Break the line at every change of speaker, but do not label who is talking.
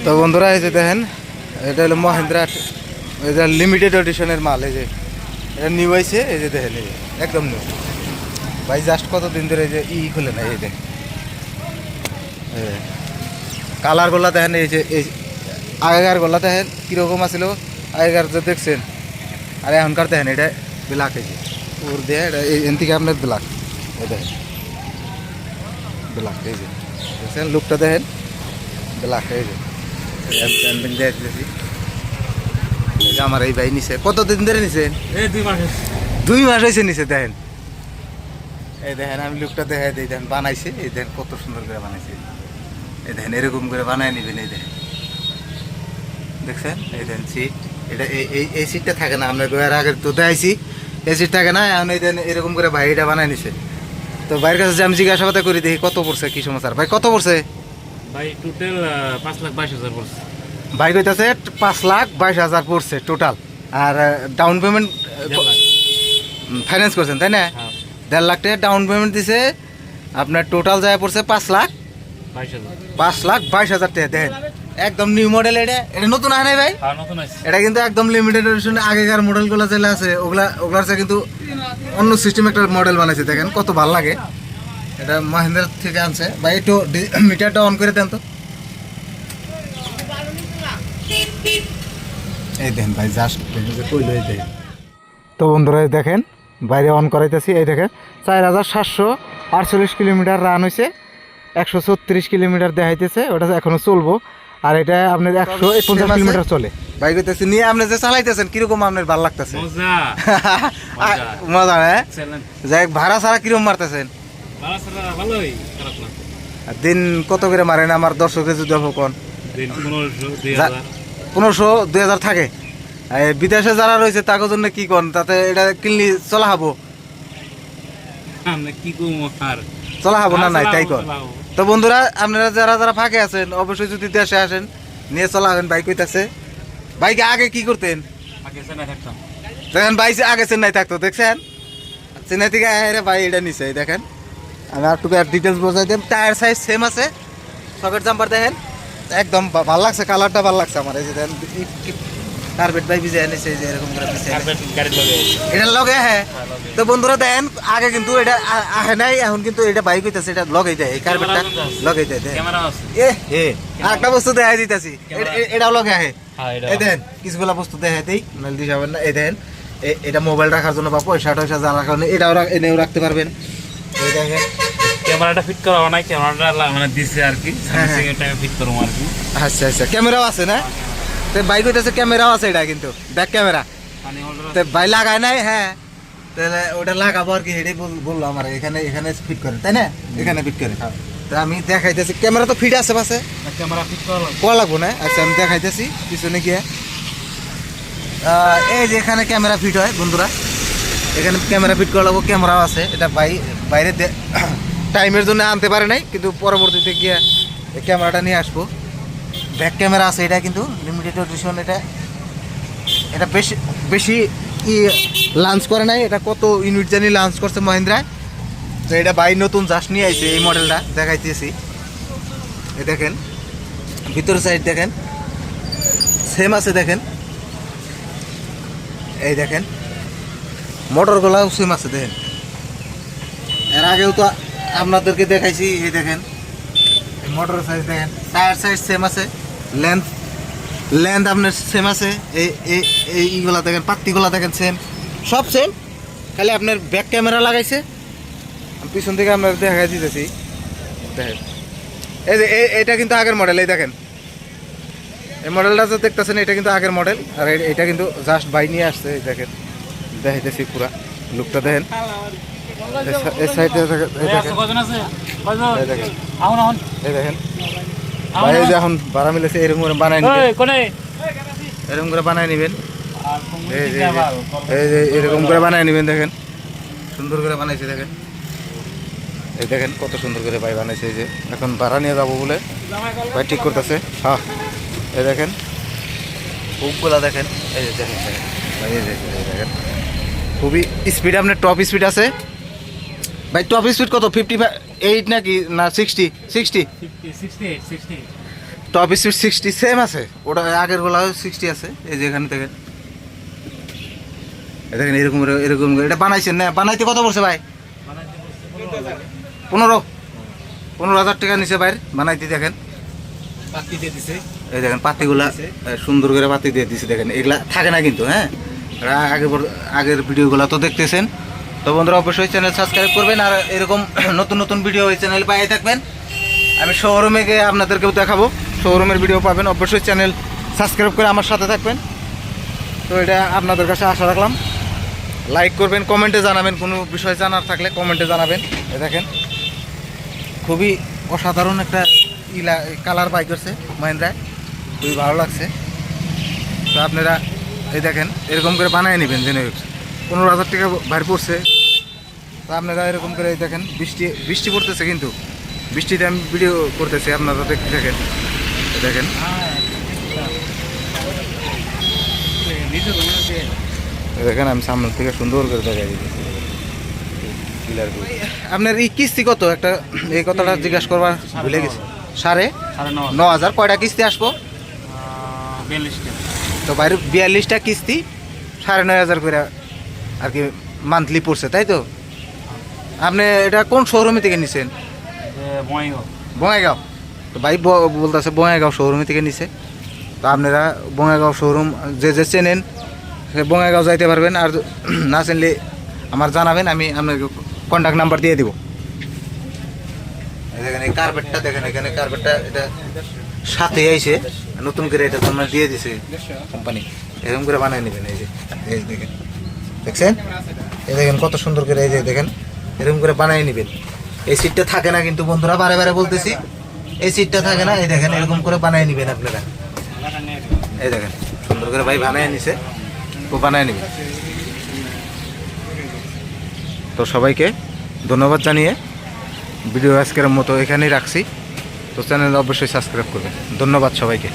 তো বন্ধুরা এই যে দেখেন এটা হলো মহিন্দ্রা, এটা লিমিটেড এডিশনের মাল। এই যে এটা নিউ হয়েছে, এই যে দেখেন এই যে একদম নিউ ভাই। জাস্ট কতদিন ধরে এই যে খুলে না, এই দেখেন কালারগুলো দেখেন। এই যে এই আগেকার গোলা দেখেন কীরকম আছিল, আগেকার যে দেখছেন, আর এখনকার দেখেন এটা ব্ল্যাক। এই যে ওর দিয়ে এটা এন থেকে আপনার ব্ল্যাক, এই দেখেন ব্ল্যাক। এই যে দেখছেন লুকটা দেখেন ব্ল্যাক। এই যে দেখতেছি আমার এই ভাই নিছে, কতদিন ধরে নিছেন? 2 মাস হয়েছে নিছে। দেখেন এই দেখেন আমি লুকটা দেখাই দিই, দেখেন বানাইছে। এই দেখেন কত সুন্দর করে বানাইছে। এই দেখেন এরকম করে বানায় নিবেন। এই দেখেন দেখছেন, এই দেখেন সিট। এটা এই সিটটা থাকে না, আমরা গোয়ার আগে তো দেখাইছি এই সিট থাকে না। এখন এই দেখেন এরকম করে ভাই এটা বানায় নিছে। তো ভাইয়ের কাছে যে আমি জিজ্ঞাসাবাদ করি দেখি কত পড়ছে, কি সমাচার ভাই, কত পড়ছে?
ভাই টোটাল 5,22,000 পড়ছে।
ভাই কইতাছে 5,22,000 পড়ছে টোটাল। আর ডাউন পেমেন্ট ফাইন্যান্স করছেন তাই না? 1.5 লাখ টাকা ডাউন পেমেন্ট দিছে আপনার। টোটাল যায় পড়ছে 5,22,000 টাকা। দেখেন একদম নিউ মডেল। এটা নতুন আয় নাই ভাই, এটা কিন্তু একদম লিমিটেড এডিশন। আগেকার মডেলগুলো যেগুলো আছে ওগুলার চেয়ে কিন্তু অন্য সিস্টেম একটা মডেল বানাইছে। দেখেন কত ভালো লাগে। এটা মহিন্দ্রা থেকে আনছে ভাই। একটু মিটারটা অন করে দেন তো। এই দেখেন ভাই জাস্ট কইলো। এই দেখেন তো বন্ধুরা দেখেন বাইরে অন করাইতেছি। এই দেখেন 4,748 কিলোমিটার রান হয়েছে, 136 কিলোমিটার দেখাইতেছে। ওটা এখনো চলবো। আর এটা আপনার 150 কিলোমিটার চলে। ভাই কইতেছি নিয়ে আপনি যে চালাইতেছেন কিরকম আপনার ভালো লাগতেছে? মজা হ্যাঁ। যাই ভাড়া ছাড়া কিরকম মারতেছেন? দিন কত করে মারেন আমার দর্শকের যদি কোন? 1500-2000 থাকে। বিদেশে যারা রয়েছে তাদের জন্য কি কোন? তাতে এটা কিনলি চলা হবো, চলা হবো না নাই তাই কর। তো বন্ধুরা আপনারা যারা যারা ফাঁকে আছেন অবশ্যই যদি দেশে আসেন নিয়ে চলা হবেন। বাইক কইতাছে বাইকে আগে কি করতেন? দেখেন ভাই আগে চেন্নাই থাকতো, দেখছেন চেন্নাই থেকে ভাই এটা নিছে। দেখেন আমি আর টুকু ডিটেলস বোঝাই দিই। টায়ার সাইজ সেম আছে, সকেট জাম্পার দেখেন একদম ভালো লাগছে, কালারটা ভালো লাগছে আমার। এই যে দেখেন কার্পেট ভাই ভিজে এনেছে, এই যে এরকম করে এটা লগে। হ্যাঁ তো বন্ধুরা দেখেন আগে কিন্তু এটা আহে নাই, এখন কিন্তু এটা বাইক হইতেছে, এটা লগে দেয়, এই কার্পেটটা লগে দেয়। আর একটা বস্তু দেখাই দিতেছি, এটাও লগে আহে। এই দেখেন কিছুগুলা বস্তু দেখাই দিই, নাহলে দিশাবেন না। এই দেখেন এটা মোবাইল রাখার জন্য বা পয়সা টয়সা জানার কারণে এটাও এনেও রাখতে পারবেন। এই দেখেন
ক্যামেরাটা ফিট করা নাই, ক্যামেরাটা মানে দিছে আর কি, টাইমে ফিট করব আর কি।
আচ্ছা আচ্ছা ক্যামেরাও আছে না? তো বাইক হইতেছে ক্যামেরাও আছে, এটা কিন্তু ব্যাক ক্যামেরা তো ভাই লাগায় নাই। হ্যাঁ তাহলে ওটা লাগাবো আর কি, হেঁটে বললো আমার এখানে ফিট করে তাই না? এখানে ফিট করে। তা আমি দেখাইতেছি ক্যামেরা তো ফিট আছে পাশে,
ক্যামেরা ফিট
করা লাগবো না? আচ্ছা আমি দেখাইতেছি পিছনে গিয়ে। এই যে এখানে ক্যামেরা ফিট হয় বন্ধুরা, এখানে ক্যামেরা ফিট করা লাগবো, ক্যামেরাও আছে। এটা বাইরে টাইমের জন্য আনতে পারে নাই, কিন্তু পরবর্তীতে গিয়ে এই ক্যামেরাটা নিয়ে আসবো। ব্যাক ক্যামেরা আছে, এটা কিন্তু লিমিটেড এডিশন। এটা বেশি লঞ্চ করে নাই, এটা কত ইউনিট জানি লঞ্চ করছে মহিন্দ্রায়। তো এটা বাই নতুন জাস্ট নিয়ে আইছে, এই মডেলটা দেখাইতেছি। এই দেখেন ভিতর সাইড দেখেন সেম আছে। দেখেন এই দেখেন মোটরগুলাও সেম আছে। দেখেন এর আগেও তো আপনাদেরকে দেখাইছি। এই দেখেন মোটর সাইজ দেখেন, টায়ার সাইজ সেম আছে, লেন্থ আপনার সেম আছে। এইগুলা দেখেন, পাত্তিগুলা দেখেন সেম, সব সেম। খালি আপনার ব্যাক ক্যামেরা লাগাইছে। পিছন থেকে আপনার দেখাই দিতেছি। দেখেন এই যে এটা কিন্তু আগের মডেল। এই দেখেন এই মডেলটা যে দেখতেছেন এটা কিন্তু আগের মডেল। আর এটা কিন্তু জাস্ট বাই নিয়ে আসছে। দেখেন দেখাইতেছি পুরা লুকটা দেখেন। এই সাইডে দেখেন ভাই এই যে এখন ভাড়া মিলেছে, এরকম করে বানাই নেবেন, এরকম করে বানাই নেবেন। এই যে এরকম করে বানাই নেবেন। দেখেন সুন্দর করে বানাইছে। দেখেন এই দেখেন কত সুন্দর করে ভাই বানাইছে। এই যে এখন ভাড়া নিয়ে যাবো বলে ভাই ঠিক করতেছে। হ্যাঁ এই দেখেন হুকগুলা দেখেন। এই যে দেখেন ভাই এই দেখেন খুবই স্পিড, আপনার টপ স্পিড আছে ভাই। টপ স্পিড কত? 58 নাকি না 60? টপ স্পিড 60 সেম আছে, ওটা আগের গুলাও 60 আছে। এই যে এখানে দেখেন, দেখেন এরকম এরকম এটা বানাইছেন না? বানাইতে কত পড়ছে ভাই? 15,000 টাকা নিচে ভাই বানাইতে। দেখেন এই দেখেন পাতিগুলা সুন্দর করে পাতি দিয়ে দিছে। দেখেন এগুলা থাকে না কিন্তু, হ্যাঁ আগের ভিডিওগুলো তো দেখতেছেন। তো বন্ধুরা অবশ্যই চ্যানেল সাবস্ক্রাইব করবেন, আর এরকম নতুন নতুন ভিডিও এই চ্যানেল পাই থাকবেন। আমি শোরুমে গিয়ে আপনাদেরকেও দেখাবো, শোরুমের ভিডিও পাবেন। অবশ্যই চ্যানেল সাবস্ক্রাইব করে আমার সাথে থাকবেন। তো এটা আপনাদের কাছে আশা রাখলাম। লাইক করবেন, কমেন্টে জানাবেন, কোনো বিষয় জানার থাকলে কমেন্টে জানাবেন। এই দেখেন খুবই অসাধারণ একটা কালার বাইক করছে মহিন্দ্রায়, খুবই ভালো লাগছে। তো আপনারা এই দেখেন এরকম করে বানিয়ে নেবেন। জেনে 15,000 টাকা বাইরে পড়ছে। তো আপনারা এরকম করে এই দেখেন বৃষ্টি পড়তেছে, কিন্তু বৃষ্টিতে আমি ভিডিও করতেছি, আপনারা দেখতে থাকেন। দেখেন দেখেন আমি সামনে থেকে সুন্দর করে দেখাই দিতেছি। আপনার এই কিস্তি কত? একটা এই কথাটা জিজ্ঞাসা করবার ভুলে গেছি। 9,500। কয়টা কিস্তি আসবো?
42টা।
তো বাইরে 42টা কিস্তি 9,500 করে আর কি মান্থলি পড়ছে, তাই তো? আপনি এটা কোন শোরুমে থেকে নিছেন? বঙ্গাইগাঁও। তো ভাই বলতেছে বঙ্গাইগাঁও শোরুমে থেকে নিছে। তো আপনারা বঙ্গাইগাঁও শোরুম যে চেনেন সে বঙ্গাইগাঁও যাইতে পারবেন, আর না চিনলে আমার জানাবেন, আমি আপনাকে কন্ট্যাক্ট নাম্বার দিয়ে দিব। দেখেন এই কার্পেটটা দেখেন, এখানে কার্পেটটা এটা সাথে আইছে নতুন করে, এটা তোমরা দিয়ে দিছে কোম্পানি। এরকম করে বানিয়ে নেবেন। এই যে দেখেন, দেখছেন? এই দেখেন কত সুন্দর করে, এই যে দেখেন এরকম করে বানিয়ে নেবেন। এই সিটটা থাকে না কিন্তু বন্ধুরা, বারে বারে বলতেছি, এই সিটটা থাকে না। এই দেখেন এরকম করে বানিয়ে নেবেন আপনারা। এই দেখেন সুন্দর করে ভাই বানিয়ে নিছে, ও বানিয়ে নেবেন। তো সবাইকে ধন্যবাদ জানিয়ে ভিডিও আজকের মতো এখানেই রাখছি। তো চ্যানেল অবশ্যই সাবস্ক্রাইব করবেন। ধন্যবাদ সবাইকে।